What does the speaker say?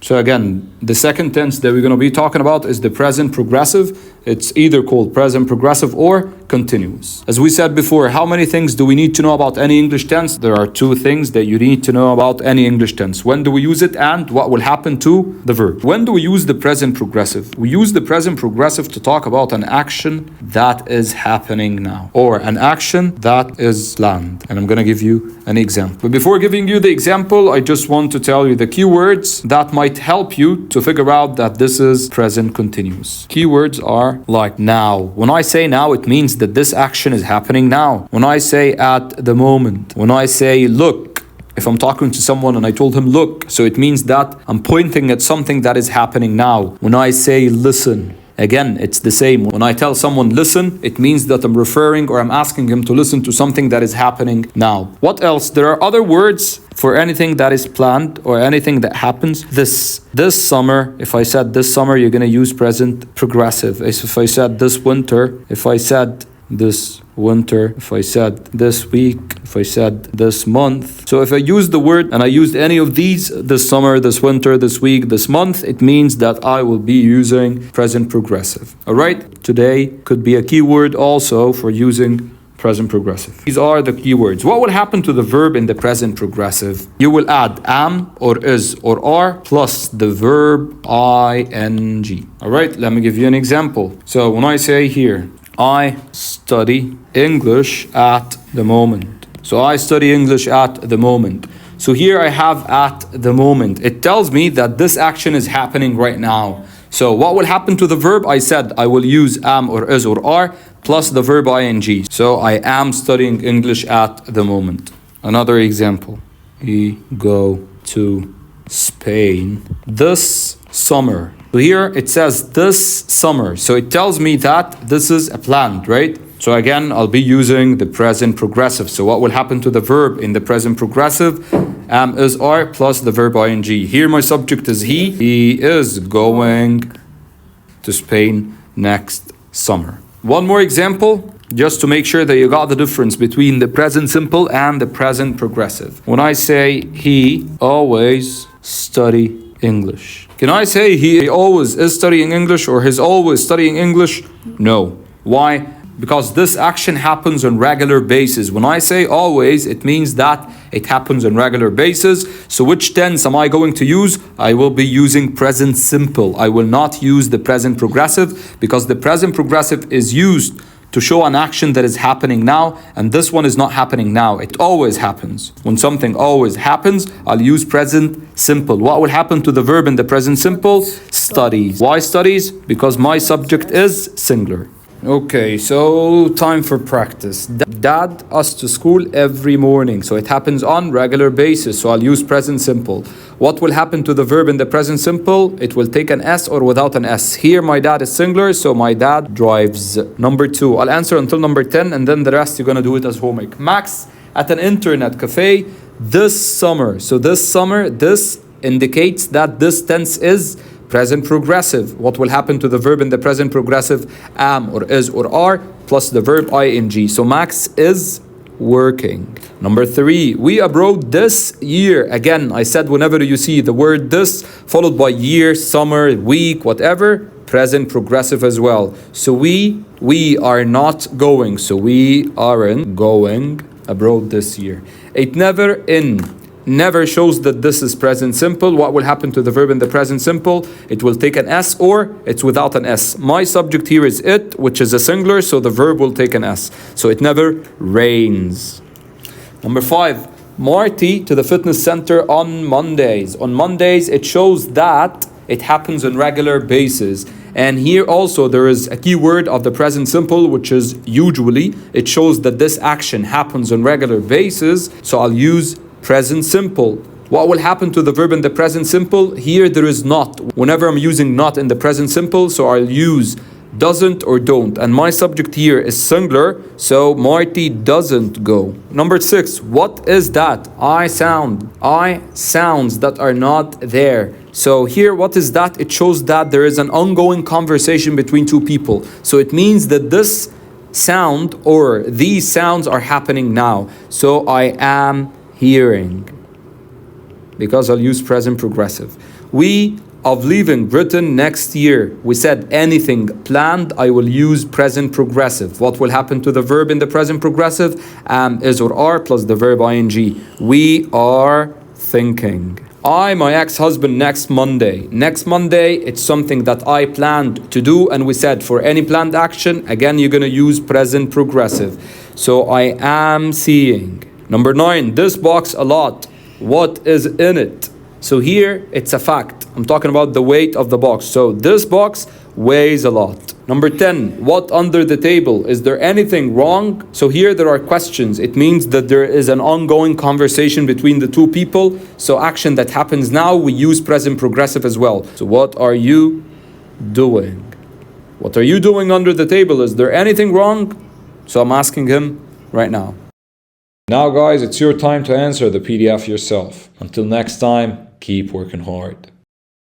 So again, the second tense that we're going to be talking about is the present progressive. It's either called present progressive or continuous. As we said before, how many things do we need to know about any English tense? There are two things that you need to know about any English tense. When do we use it and what will happen to the verb? When do we use the present progressive? We use the present progressive to talk about an action that is happening now, or an action that is planned. And I'm going to give you an example. But before giving you the example, I just want to tell you the keywords that might help you to figure out that this is present continuous. Keywords are like now. When I say now, it means that this action is happening now. When I say at the moment, when I say look, if I'm talking to someone and I told him look, so it means that I'm pointing at something that is happening now. When I say listen, again, it's the same. When I tell someone listen, it means that I'm referring or I'm asking him to listen to something that is happening now. What else? There are other words for anything that is planned or anything that happens. This summer, if I said this summer, you're going to use present progressive. If I said this winter, if I said this winter, if I said this week, if I said this month. So if I use the word and I used any of these, this summer, this winter, this week, this month, it means that I will be using present progressive. All right? Today could be a keyword also for using present progressive. These are the keywords. What will happen to the verb in the present progressive? You will add am or is or are plus the verb ing. All right? Let me give you an example. So when I say here, I study English at the moment. So I study English at the moment. So here I have at the moment. It tells me that this action is happening right now. So what will happen to the verb? I said I will use am or is or are plus the verb ing. So I am studying English at the moment. Another example. We go to Spain this summer. So here it says this summer. So it tells me that this is a planned, right? So again, I'll be using the present progressive. So what will happen to the verb in the present progressive? Am, is, are plus the verb ing. Here my subject is he. He is going to Spain next summer. One more example, just to make sure that you got the difference between the present simple and the present progressive. When I say he always study English. Can I say he always is studying English or he's always studying English? No. Why? Because this action happens on regular basis. When I say always, it means that it happens on regular basis. So which tense am I going to use? I will be using present simple. I will not use the present progressive because the present progressive is used to show an action that is happening now, and this one is not happening now. It always happens. When something always happens, I'll use present simple. What will happen to the verb in the present simple? Studies. Why studies? Because my subject is singular. Okay, so time for practice. Dad us to school every morning. So it happens on regular basis. So I'll use present simple. What will happen to the verb in the present simple? It will take an S or without an S. Here my dad is singular, so my dad drives. Number 2. I'll answer until number 10 and then the rest you're going to do it as homework. Max at an internet cafe this summer. So this summer, this indicates that this tense is present progressive. What will happen to the verb in the present progressive? Am or is or are plus the verb ing. So Max is working. Number 3, we abroad this year. Again, I said whenever you see the word this followed by year, summer, week, whatever, present progressive as well. So we are not going. So we aren't going abroad this year. It never shows that this is present simple. What will happen to the verb in the present simple? It will take an S or it's without an S. My subject here is it, which is a singular, so the verb will take an S. So it never rains. Number 5, Marty to the fitness center on Mondays. On Mondays, it shows that it happens on regular basis. And here also there is a key word of the present simple, which is usually. It shows that this action happens on regular basis. So I'll use present simple. What will happen to the verb in the present simple? Here there is not. Whenever I'm using not in the present simple, so I'll use doesn't or don't. And my subject here is singular, so Marty doesn't go. Number 6, what is that? I sounds that are not there. So here, what is that? It shows that there is an ongoing conversation between two people. So it means that this sound or these sounds are happening now. So I am hearing, because I'll use present progressive. We of leaving Britain next year. We said anything planned, I will use present progressive. What will happen to the verb in the present progressive? Am, is, or are plus the verb ing. We are thinking. I, my ex-husband, next Monday. Next Monday, it's something that I planned to do, and we said for any planned action, again, you're going to use present progressive. So I am seeing. Number 9, this box a lot. What is in it? So here, it's a fact. I'm talking about the weight of the box. So this box weighs a lot. Number 10, what under the table? Is there anything wrong? So here there are questions. It means that there is an ongoing conversation between the two people. So action that happens now, we use present progressive as well. So what are you doing? What are you doing under the table? Is there anything wrong? So I'm asking him right now. Now guys, it's your time to answer the PDF yourself. Until next time, keep working hard.